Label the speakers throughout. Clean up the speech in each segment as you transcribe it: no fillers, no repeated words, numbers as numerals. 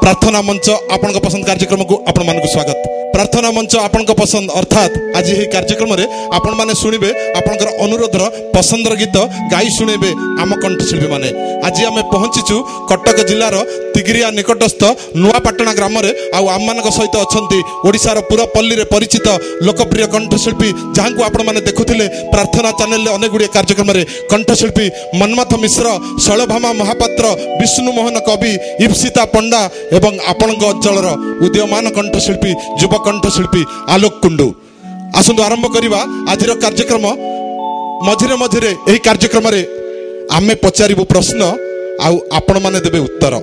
Speaker 1: प्रार्थना मंच आपण पसंद कार्यक्रम को आपण मान स्वागत। प्रार्थना मंच आपण पसंद अर्थात आज यही कार्यक्रम रे आपण माने सुनिबे आपनकर अनुरोधर पसंदर गीत गाई सुनेबे आम कंठशिल्पी माने। आज आम पहुंचीचु कटक जिलार तिगिरिया निकटस्थ नुआपाटना ग्राम रे आम मान सहित अच्छा ओडिशार पूरा पल्ली रे परिचित लोकप्रिय कंठशिल्पी जहाँ को आपण माने देखुथिले प्रार्थना चैनल अनेक गुड़िया कार्यक्रम रे कंठशिल्पी मनमथ मिश्र, शैलभामा महापात्र, विष्णु मोहन कवि, इप्सिता पंडा एवं आपण अंचल उदीयमान कंठशिल्पी युवा कंठशिल्पी आलोक कुंडू। आसंतु आरंभ करिबा आज कार्यक्रम। मझिरे मझिरे एही कार्यक्रम रे आमे पचारिबु प्रश्न आउ आपण माने देबे उत्तर।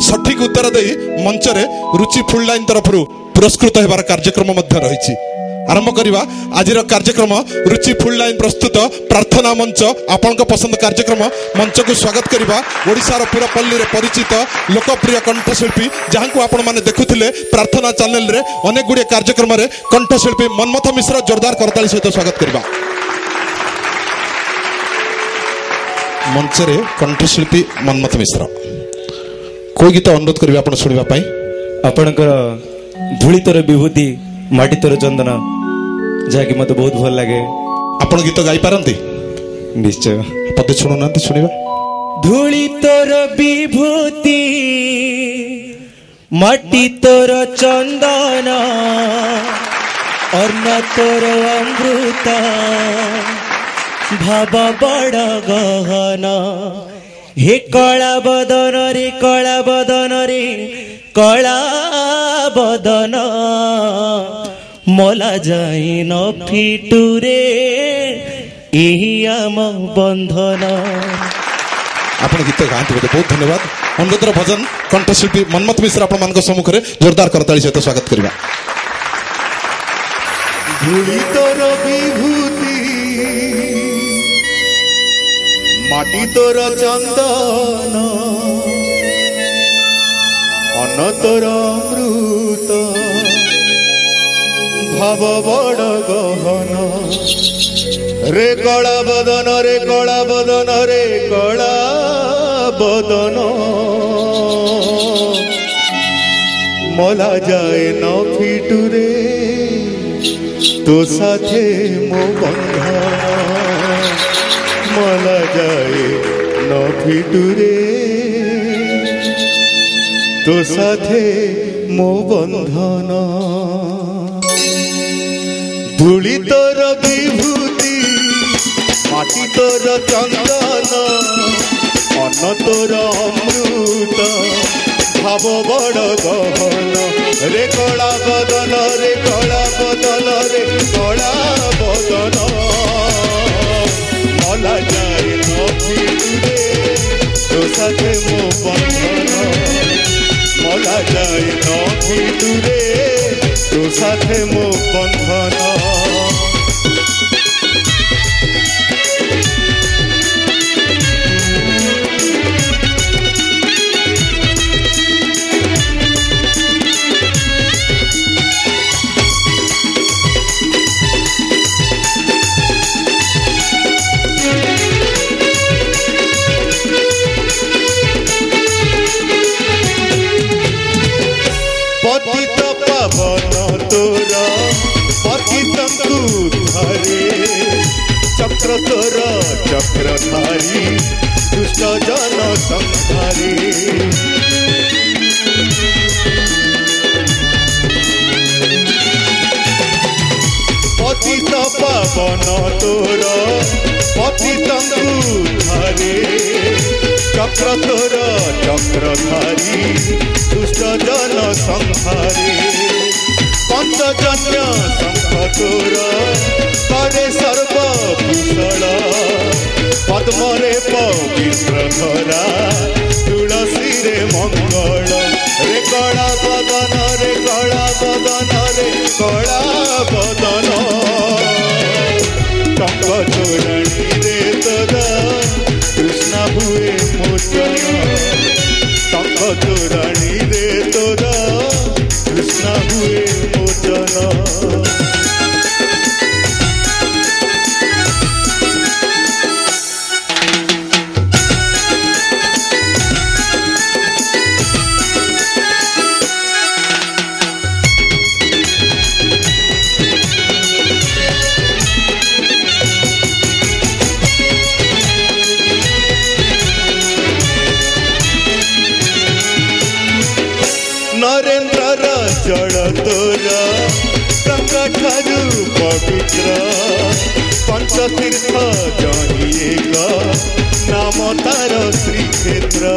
Speaker 1: सठिक उत्तर देई मंच रे रुचि फुल लाइन तरफ पुरस्कृत हेबार कार्यक्रम मध्य रहिछि। आरंभ करिबा आज कार्यक्रम। रुचि फुल लाइन प्रस्तुत प्रार्थना मंच आपण पसंद कार्यक्रम मंच को स्वागत करिबा ओडिशार पूरा पल्ली रे परिचित लोकप्रिय कंठशिल्पी जहाँ को आपण माने देखुथिले प्रार्थना चैनल रे अनेक गुड़िया कार्यक्रम रे कंठशिल्पी मनमथ मिश्र जोरदार करताली सहित स्वागत करिबा। मंच रे कंठशिल्पी मनमथ मिश्र कोई गीत अनुरोध करिबा आपण सुनिबा पई।
Speaker 2: आपणकर धूली तोर विभूति माटी तोर चंदन जहाँकि मत बहुत भल लगे।
Speaker 1: आपण गीत गाई पारंती?
Speaker 2: निश्चय
Speaker 1: पदे सुनु नांती सुनिबा।
Speaker 2: धूली तोर विभूति माटी तोर चंदन अर्ण तोर अमृत भाव बड़ गहन। हे कला बदन रे कला बदन रे कला बदन मला जाई न फिटुरे एही आम बंधन।
Speaker 1: आपण गीत गाँति बोधे बहुत धन्यवाद। अनुरोधर भजन कंठशिल्पी मनमथ मिश्र आपण मान सम्मुख में जोरदार करताली सहित स्वागत करिबा।
Speaker 3: धूली तोर विभूति माटी तोर चंदन अन्न तोर अमृत भाव बड़ गहन। रे कला बदन रे कला बदन रे कला बदन मला जाए न फिटुरे तो साथे मो बंधन। मला जाए न फिटुरे तो साथे मो बंधन। धूली तोर विभूति माटी तोर चंदन अन्न तोर अमृत भाव बड़ गहन। रे कला बदन रे कला बदन रे कला बदन मला जाए न फिटुरे तो साथे मो बंधन। मला जाए न फिटुरे तो साथे मो बंधन। पतित पावन तोर पतितंकु धरे चक्र तोर चक्रधारी दुष्ट जन संहारी। पतित पावन तोर पतितंकु धरे चक्र तोर चक्रधारी दुष्ट जन संहारी। पंचजन्य शंख तोर करे सर्वभूषण पद्मरे पवित्र धरा तुलसी रे मंगल। रे कला बदन रे कला बदन रे कला बदन टंक चोरणी रे तोरा कृष्ण हुए मोचन। टंक चोरणी रे तोरा कृष्ण हुए मोचन। नरेन्द्र जल तोरा गंगा ठारू पवित्र पंचतीर्थ जही एक नाम तार श्रीक्षेत्र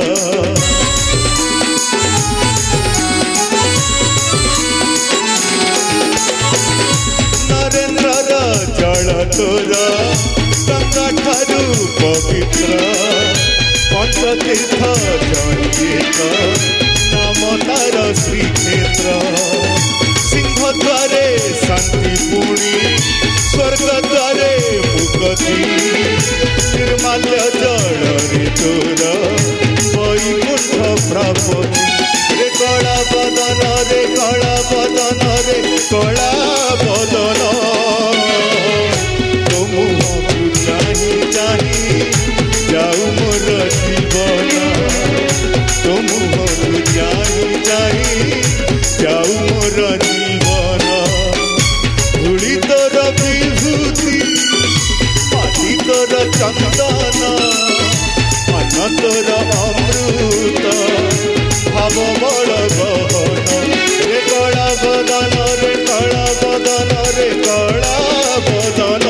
Speaker 3: नरेन्द्र जल तोरा गंगा ठारू पवित्र पंचतीर्थ जही एक नाम तार श्रीक्षेत्र सिंह द्वारे शांति पुणी स्वर्ग द्वारे मुक्ति निर्माल्य जल रे तोर वैकुंठ प्राप्ति रे कला बदन रे कला बदन रे कला बदन तो मुहु चाही चाही जाऊ मोर जीवन तो मुहु चाही चाही जाऊ मोर जीवन धूली तोर विभूति माटी तोर चंदन मन तोर अमृत भाव बड़ गहन रे कला बदन रे कला बदन रे कला बदन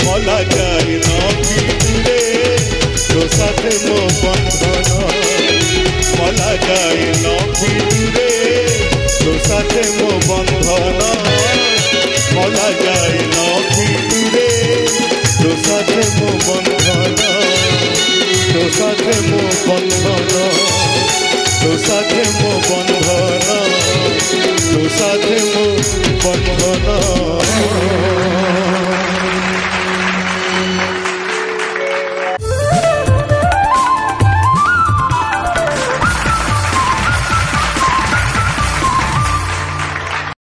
Speaker 3: मला जाए न फिरे तो साथे मो बंधन मला जाए न फिरे तो साथे मो बंधन मला जाए न फिरे तो साथे मो बंधन तो साथे